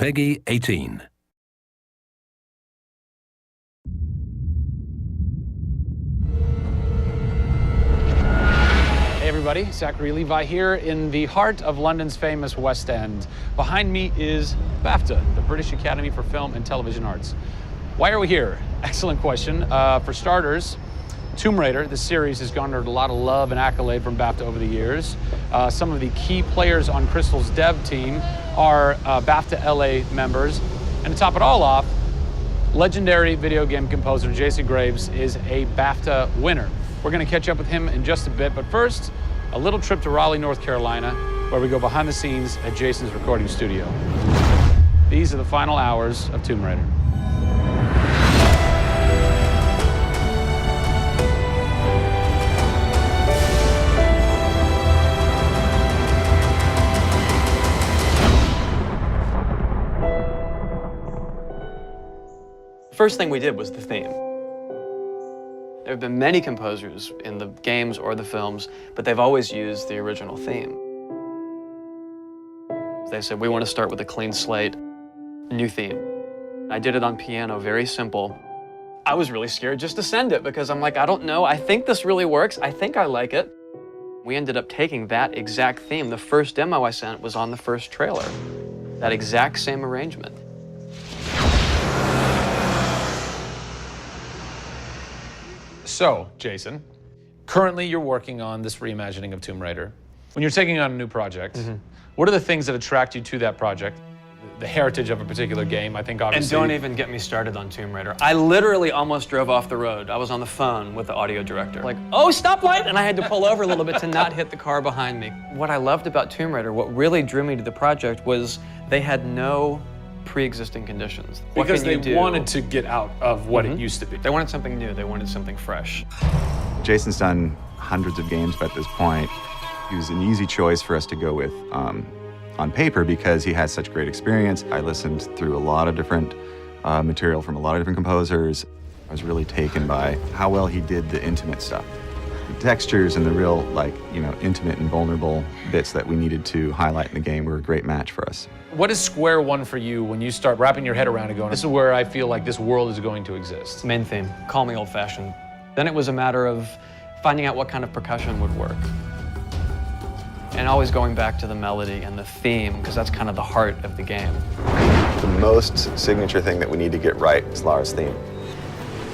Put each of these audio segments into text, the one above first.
Peggy 18. Hey everybody, Zachary Levi here in the heart of London's famous West End. Behind me is BAFTA, the British Academy for Film and Television Arts. Why are we here? Excellent question. For starters, Tomb Raider, the series, has garnered a lot of love and accolade from BAFTA over the years. Some of the key players on Crystal's dev team are BAFTA LA members. And to top it all off, legendary video game composer Jason Graves is a BAFTA winner. We're going to catch up with him in just a bit, but first, a little trip to Raleigh, North Carolina, where we go behind the scenes at Jason's recording studio. These are the final hours of Tomb Raider. The first thing we did was the theme. There have been many composers in the games or the films, but they've always used the original theme. They said, we want to start with a clean slate, new theme. I did it on piano, very simple. I was really scared just to send it because I'm like, I don't know, I think this really works, I think I like it. We ended up taking that exact theme. The first demo I sent was on the first trailer. That exact same arrangement. So, Jason, currently you're working on this reimagining of Tomb Raider. When you're taking on a new project, what are the things that attract you to that project? The heritage of a particular game, I think obviously. And don't even get me started on Tomb Raider. I literally almost drove off the road. I was on the phone with the audio director. Like, oh, stoplight! And I had to pull over a little bit to not hit the car behind me. What I loved about Tomb Raider, what really drew me to the project was they had no pre-existing conditions. Because they wanted to get out of what it used to be. They wanted something new, they wanted something fresh. Jason's done hundreds of games at this point. He was an easy choice for us to go with on paper because he has such great experience. I listened through a lot of different material from a lot of different composers. I was really taken by how well he did the intimate stuff. The textures and the real, intimate and vulnerable bits that we needed to highlight in the game were a great match for us. What is square one for you when you start wrapping your head around it going, this is where I feel like this world is going to exist? Main theme, call me old-fashioned. Then it was a matter of finding out what kind of percussion would work. And always going back to the melody and the theme, because that's kind of the heart of the game. The most signature thing that we need to get right is Lara's theme.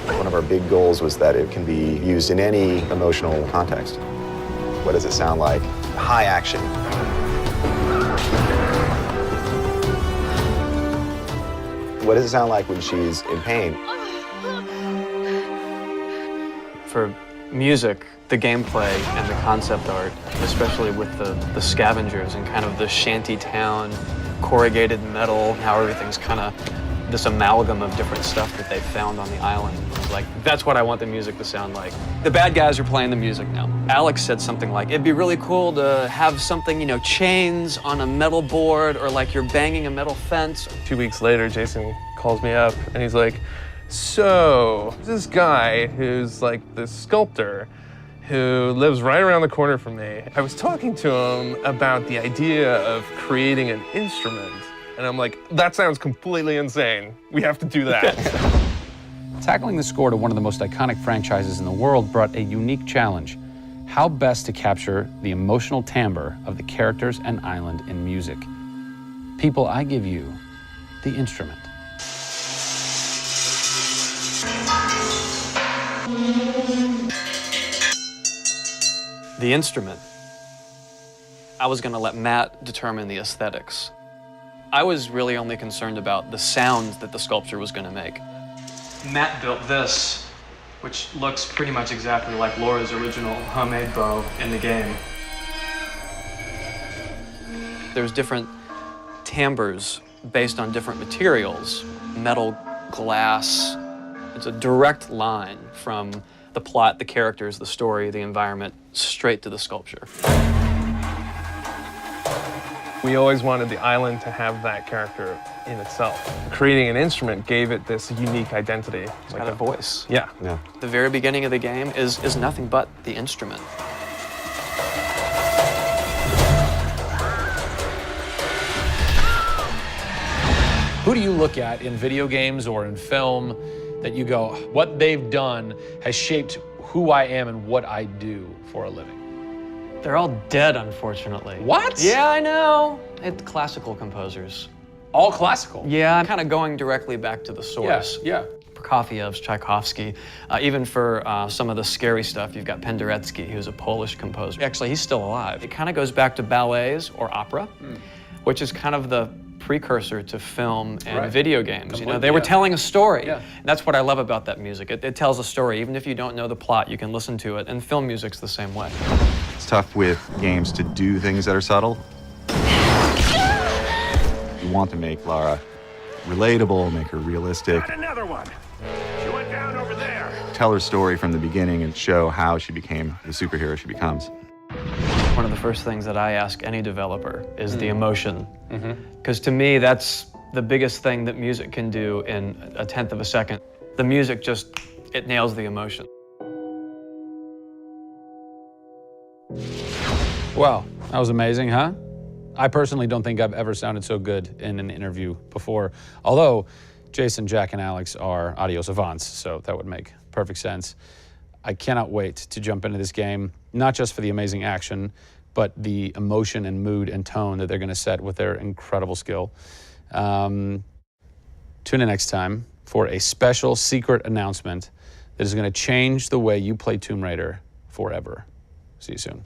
One of our big goals was that it can be used in any emotional context. What does it sound like? High action. What does it sound like when she's in pain? For music, the gameplay and the concept art, especially with the scavengers and kind of the shanty town, corrugated metal, how everything's kind of this amalgam of different stuff that they found on the island. Like, that's what I want the music to sound like. The bad guys are playing the music now. Alex said something like, it'd be really cool to have something, chains on a metal board or like you're banging a metal fence. 2 weeks later, Jason calls me up and he's like, so this guy who's like this sculptor who lives right around the corner from me, I was talking to him about the idea of creating an instrument. And I'm like, that sounds completely insane. We have to do that. Tackling the score to one of the most iconic franchises in the world brought a unique challenge. How best to capture the emotional timbre of the characters and island in music? People, I give you the instrument. The instrument. I was gonna let Matt determine the aesthetics. I was really only concerned about the sound that the sculpture was gonna make. Matt built this, which looks pretty much exactly like Laura's original homemade bow in the game. There's different timbres based on different materials, metal, glass. It's a direct line from the plot, the characters, the story, the environment, straight to the sculpture. We always wanted the island to have that character in itself. Creating an instrument gave it this unique identity. It's got a voice. Yeah. The very beginning of the game is nothing but the instrument. Who do you look at in video games or in film that you go, what they've done has shaped who I am and what I do for a living? They're all dead, unfortunately. What? Yeah, I know. It's classical composers. All classical? Yeah, I'm kind of going directly back to the source. Yeah. Prokofiev's, Tchaikovsky. Even for some of the scary stuff, you've got Penderecki, who's a Polish composer. Actually, he's still alive. It kind of goes back to ballets or opera, which is kind of the precursor to film and video games. You know, they were telling a story. Yeah. And that's what I love about that music. It tells a story. Even if you don't know the plot, you can listen to it. And film music's the same way. It's tough with games to do things that are subtle. You want to make Lara relatable, make her realistic. Got another one. She went down over there. Tell her story from the beginning and show how she became the superhero she becomes. One of the first things that I ask any developer is the emotion. Because to me, that's the biggest thing that music can do in 1/10 of a second. The music just, it nails the emotion. Wow, that was amazing, huh? I personally don't think I've ever sounded so good in an interview before. Although Jason, Jack, and Alex are audio savants, so that would make perfect sense. I cannot wait to jump into this game, not just for the amazing action, but the emotion and mood and tone that they're going to set with their incredible skill. Tune in next time for a special secret announcement that is going to change the way you play Tomb Raider forever. See you soon.